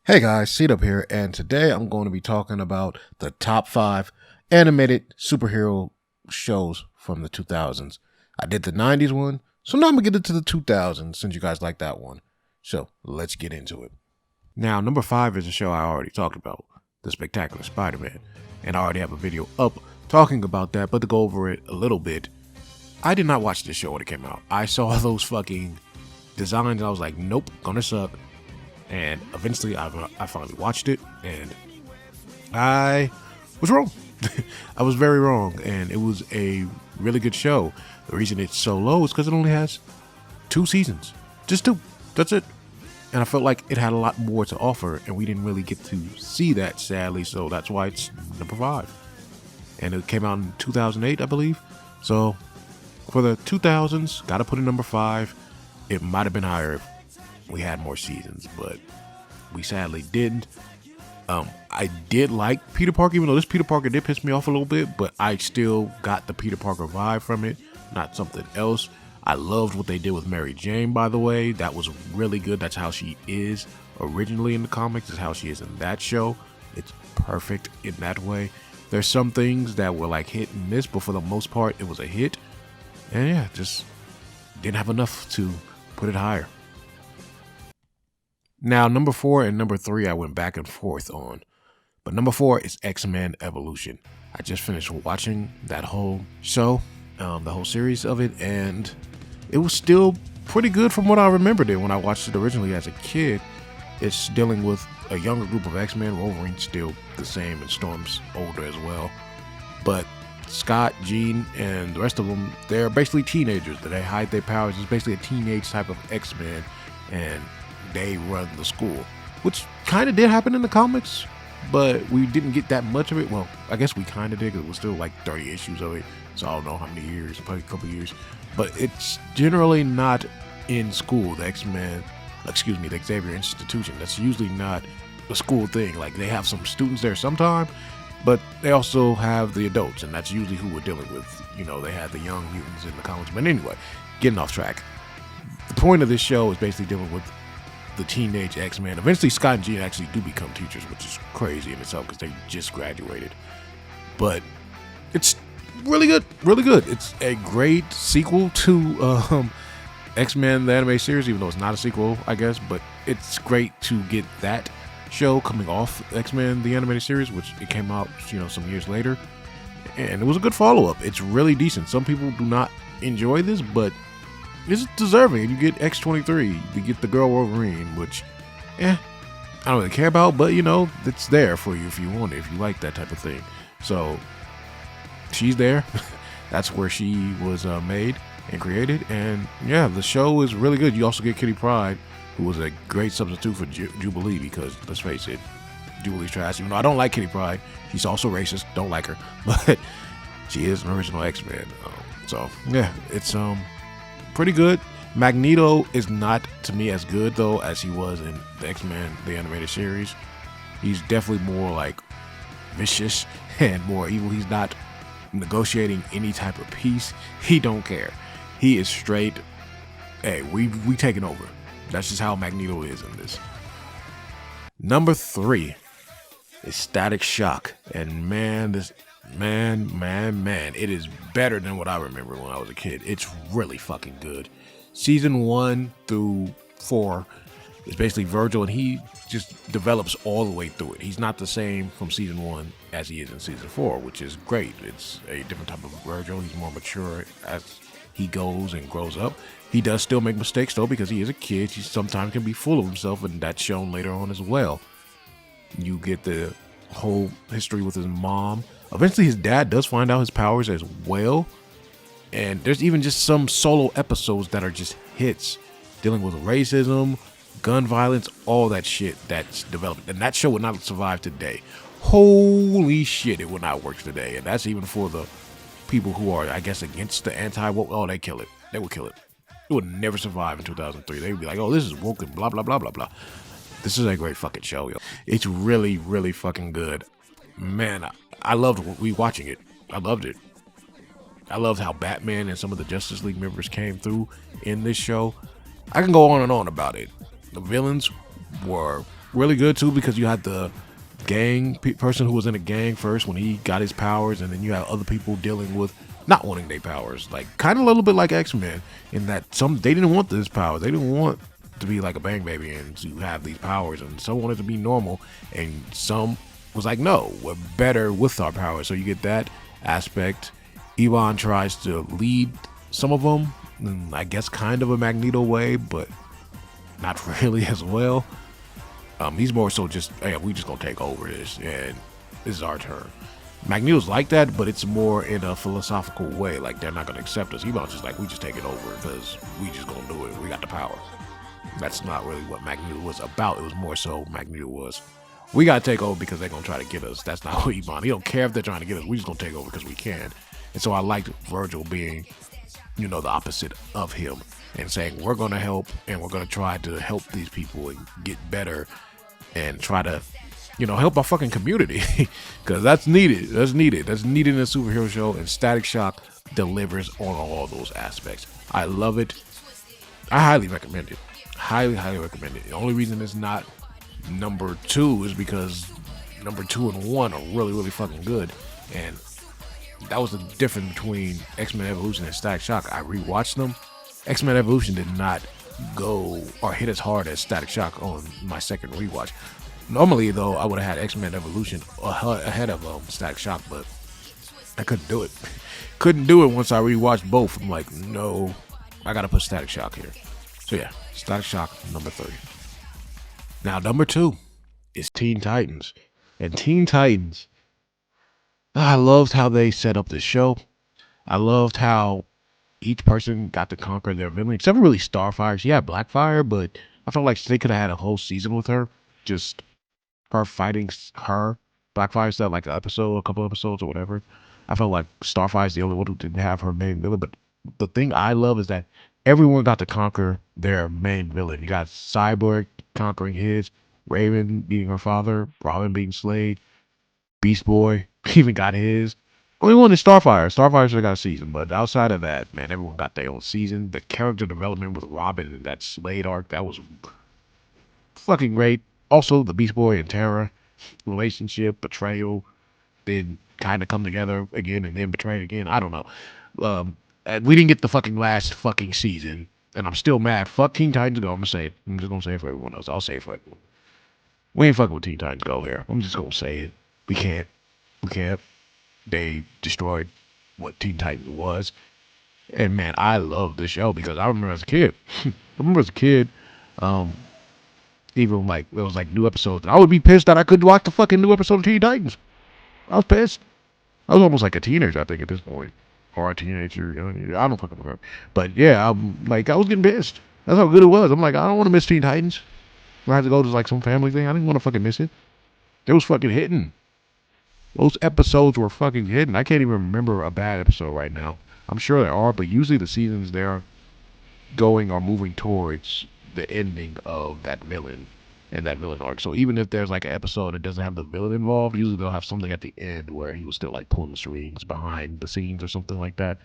Hey guys, Seed up here, and today I'm going to be talking about the top 5 animated superhero shows from the 2000s. I did the 90s one, so now I'm going to get into the 2000s since you guys like that one. So let's get into it. Now, number 5 is a show I already talked about, The Spectacular Spider-Man, and I already have a video up talking about that, but to go over it a little bit, I did not watch this show when it came out. I saw those fucking designs and I was like, nope, gonna suck. And eventually I finally watched it, and I was wrong. I was very wrong, and it was a really good show. The reason it's so low is because it only has 2 seasons. Just 2. That's it. And I felt like it had a lot more to offer, and we didn't really get to see that, sadly, so that's why it's number 5. And it came out in 2008, I believe. So for the 2000s, gotta put it number 5. It might have been higher if we had more seasons, but we sadly didn't. I did like Peter Parker, even though this Peter Parker did piss me off a little bit, but I still got the Peter Parker vibe from it, not something else. I loved what they did with Mary Jane, by the way. That was really good. That's how she is originally in the comics. Is how she is in that show. It's perfect in that way. There's some things that were like hit and miss, but for the most part, it was a hit. And yeah, just didn't have enough to put it higher. Now, number 4 and number 3, I went back and forth on. But number 4 is X-Men Evolution. I just finished watching that whole show, the whole series of it, and it was still pretty good from what I remembered it when I watched it originally as a kid. It's dealing with a younger group of X-Men. Wolverine's still the same, and Storm's older as well. But Scott, Jean, and the rest of them, they're basically teenagers. They hide their powers. It's basically a teenage type of X-Men, and they run the school, which kind of did happen in the comics, but we didn't get that much of it. Well, I guess we kind of did, because it was still like 30 issues of it, so I don't know how many years, probably a couple years, but it's generally not in school. The the Xavier Institution, that's usually not a school thing. Like, they have some students there sometime, but they also have the adults, and that's usually who we're dealing with. You know, they had the young mutants in the comics, but anyway, getting off track. The point of this show is basically dealing with the teenage X-Men. Eventually, Scott and Jean actually do become teachers, which is crazy in itself because they just graduated. But it's really good, really good. It's a great sequel to X-Men, the anime series, even though it's not a sequel, I guess. But it's great to get that show coming off X-Men, the animated series, which it came out, some years later. And it was a good follow-up. It's really decent. Some people do not enjoy this, but it's deserving. You get X-23, you get the girl Wolverine, which, I don't really care about, but it's there for you if you want it, if you like that type of thing. So she's there. That's where she was made and created, and yeah, the show is really good. You also get Kitty Pryde, who was a great substitute for Jubilee, because let's face it, Jubilee's trash. Even though I don't like Kitty Pryde, she's also racist. Don't like her, but she is an original X-Men. So yeah, it's pretty good. Magneto is not, to me, as good though as he was in the X-Men, the animated series. He's definitely more like vicious and more evil. He's not negotiating any type of peace. He don't care. He is straight, hey, we taking over. That's just how Magneto is in this. Number 3 is Static Shock, and man, it is better than what I remember when I was a kid. It's really fucking good. Season 1 through 4 is basically Virgil, and he just develops all the way through it. He's not the same from season 1 as he is in season 4, which is great. It's a different type of Virgil. He's more mature as he goes and grows up. He does still make mistakes though, because he is a kid. He sometimes can be full of himself, and that's shown later on as well. You get the whole history with his mom. Eventually his dad does find out his powers as well, and there's even just some solo episodes that are just hits, dealing with racism, gun violence, all that shit that's developed, and that show would not survive today. Holy shit, it would not work today. And that's even for the people who are, I guess, against the anti-woke. Oh, they kill it. They would kill it. It would never survive in 2003. They would be like, oh, this is woke and blah blah blah blah blah. This is a great fucking show, yo. It's really, really fucking good. Man, I loved rewatching it. I loved it. I loved how Batman and some of the Justice League members came through in this show. I can go on and on about it. The villains were really good too, because you had the person who was in a gang first when he got his powers, and then you have other people dealing with not wanting their powers, like kind of a little bit like X-Men, in that they didn't want this power, they didn't want to be like a bang baby and to have these powers, and some wanted to be normal, and some was like, no, we're better with our powers. So you get that aspect. Yvonne tries to lead some of them, I guess kind of a Magneto way, but not really as well. He's more so just, hey, we just gonna take over this, and this is our turn. Magneto's like that, but it's more in a philosophical way. Like, they're not gonna accept us. Yvonne's just like, we just take it over because we just gonna do it. We got the power. That's not really what Magneto was about. It was more so Magneto was, we gotta take over because they're gonna try to get us. That's not what Yvonne. He don't care if they're trying to get us. We just gonna take over because we can. And so I liked Virgil being, the opposite of him, and saying, we're gonna help, and we're gonna try to help these people and get better, and try to, help our fucking community, because that's needed. That's needed in a superhero show, and Static Shock delivers on all those aspects. I love it. I highly recommend it. Highly recommend it. The only reason it's not number 2 is because number 2 and 1 are really, really fucking good, and that was the difference between X-Men Evolution and Static Shock. I rewatched them. X-Men Evolution did not go or hit as hard as Static Shock on my second rewatch. Normally, though, I would have had X-Men Evolution ahead of Static Shock, but I couldn't do it. Couldn't do it once I rewatched both. I'm like, no, I gotta put Static Shock here. So yeah, Static Shock number 3. Now number 2 is Teen Titans, and Teen Titans, I loved how they set up this show. I loved how each person got to conquer their villain, except for really Starfire. She had Blackfire, but I felt like they could have had a whole season with her. Just her fighting her. Blackfire said like a couple episodes or whatever. I felt like Starfire's the only one who didn't have her main villain. But the thing I love is that everyone got to conquer their main villain. You got Cyborg conquering his, Raven beating her father, Robin being Slade, Beast Boy even got his. Only one is Starfire. Starfire should have got a season, but outside of that, man, everyone got their own season. The character development with Robin and that Slade arc, that was fucking great. Also, the Beast Boy and Terra relationship, betrayal, then kind of come together again and then betray again. I don't know. And we didn't get the fucking last fucking season, and I'm still mad. Fuck Teen Titans Go. I'm gonna say it. I'm just gonna say it for everyone else. I'll say it for everyone. We ain't fucking with Teen Titans Go here. I'm just gonna say it. We can't. They destroyed what Teen Titans was. And man, I love this show because I remember as a kid. Even like there was like new episodes, and I would be pissed that I couldn't watch the fucking new episode of Teen Titans. I was pissed. I was almost like a teenager, I think, at this point, or a teenager. I don't fucking remember. But yeah, I was getting pissed. That's how good it was. I'm like, I don't want to miss Teen Titans. I had to go to like some family thing. I didn't want to fucking miss it. It was fucking hitting. Those episodes were fucking hidden. I can't even remember a bad episode right now. I'm sure there are, but usually the seasons they're going or moving towards the ending of that villain and that villain arc. So even if there's like an episode that doesn't have the villain involved, usually they'll have something at the end where he was still like pulling the strings behind the scenes or something like that.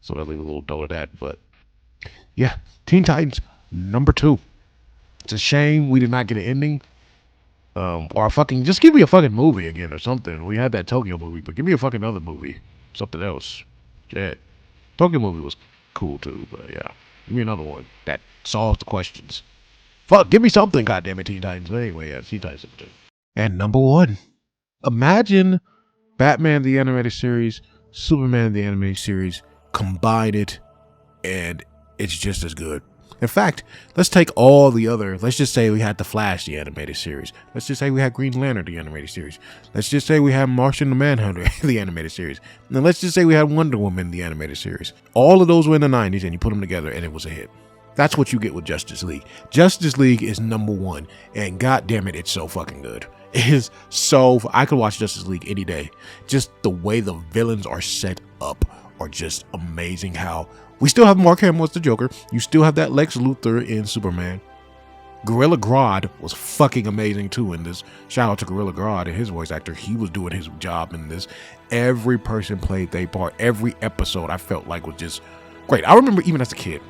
So they'll leave a little dough of that. But yeah, Teen Titans number 2. It's a shame we did not get an ending. Or fucking, just give me a fucking movie again or something. We had that Tokyo movie, but give me a fucking other movie. Something else. Shit. Tokyo movie was cool too, but yeah. Give me another one that solves the questions. Fuck, give me something, goddammit, Teen Titans. But anyway, yeah, Teen Titans. And number 1. Imagine Batman the Animated Series, Superman the Animated Series, combine it, and it's just as good. In fact, let's take all the other, let's just say we had The Flash, the animated series. Let's just say we had Green Lantern, the animated series. Let's just say we had Martian the Manhunter, the animated series. And let's just say we had Wonder Woman, the animated series. All of those were in the 90s, and you put them together, and it was a hit. That's what you get with Justice League. Justice League is number 1, and god damn it, it's so fucking good. It is so, I could watch Justice League any day. Just the way the villains are set up are just amazing. How we still have Mark Hamill as the Joker. You still have that Lex Luthor in Superman. Gorilla Grodd was fucking amazing too in this. Shout out to Gorilla Grodd and his voice actor. He was doing his job in this. Every person played their part. Every episode I felt like was just great. I remember even as a kid,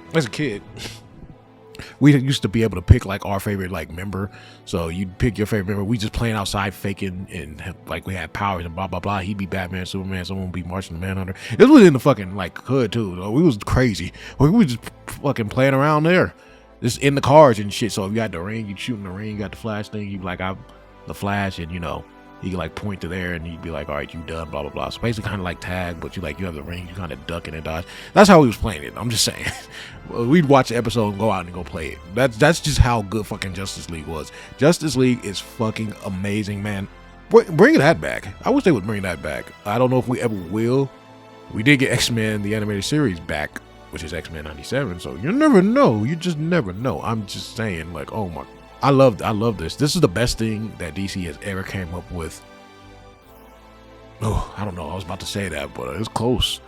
We used to be able to pick like our favorite like member. So you'd pick your favorite member. We just playing outside faking and like we had powers and blah blah blah. He'd be Batman, Superman, someone would be Martian Manhunter. This was in the fucking like hood too. So we was crazy. We was just fucking playing around there. Just in the cars and shit. So if you got the ring, you shoot in the ring, you got the Flash thing, you like I'm the Flash, and you know, he could like point to there and he'd be like, all right, you done, blah blah blah. So basically kind of like tag, but you have the ring, you kind of ducking and dodge. That's how we was playing it. I'm just saying. We'd watch the episode and go out and go play it. That's just how good fucking Justice League was. Justice League is fucking amazing, man. Bring that back. I wish they would bring that back. I don't know if we ever will. We did get X-Men the animated series back, which is X-Men 97. So you never know. You just never know. I'm just saying, like, oh my, I love this. This is the best thing that DC has ever came up with. Oh, I don't know. I was about to say that, but it's close.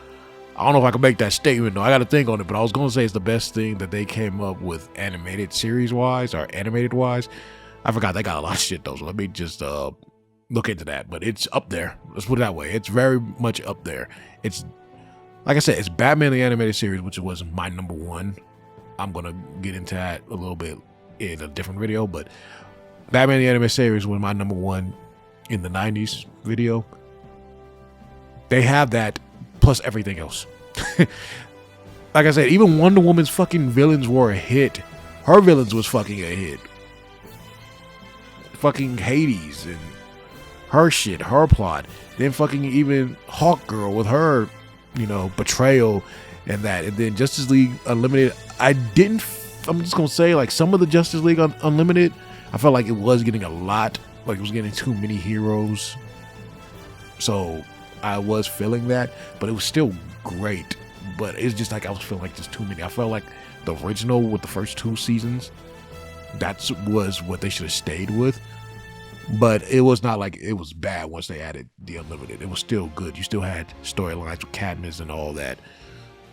I don't know if I can make that statement though. I got to think on it, but I was going to say it's the best thing that they came up with animated series wise or animated wise. I forgot they got a lot of shit though. So let me just look into that, but it's up there. Let's put it that way. It's very much up there. It's like I said, it's Batman the animated series, which was my number one. I'm going to get into that a little bit in a different video, but Batman the animated series was my number one in the 90s video. They have that plus everything else. Like I said, even Wonder Woman's fucking villains were a hit. Her villains was fucking a hit. Fucking Hades and her shit, her plot. Then fucking even Hawkgirl with her, you know, betrayal and that. And then Justice League Unlimited. I'm just gonna say, like, some of the Justice League Unlimited, I felt like it was getting a lot. Like it was getting too many heroes. So I was feeling that, but it was still great. But it's just like I was feeling like there's too many. I felt like the original with the first 2 seasons, that was what they should have stayed with. But it was not like it was bad once they added the Unlimited. It was still good. You still had storylines with Cadmus and all that.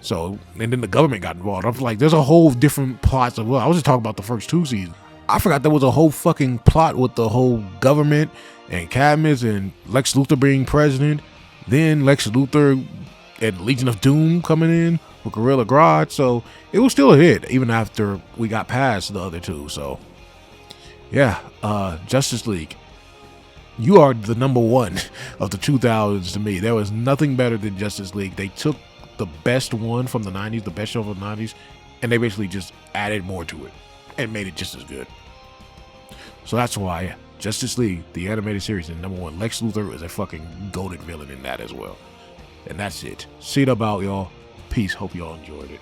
So, and then the government got involved. I was like, there's a whole different plots of, well, I was just talking about the first 2 seasons. I forgot there was a whole fucking plot with the whole government and Cadmus and Lex Luthor being president. Then Lex Luthor and Legion of Doom coming in with Gorilla Grodd. So it was still a hit even after we got past the other 2. So yeah, Justice League, you are the number one of the 2000s to me. There was nothing better than Justice League. They took the best one from the 90s, the best show of the 90s, and they basically just added more to it and made it just as good. So that's why Justice League, the animated series, is number one. Lex Luthor is a fucking goated villain in that as well. And that's it. See it about y'all. Peace. Hope y'all enjoyed it.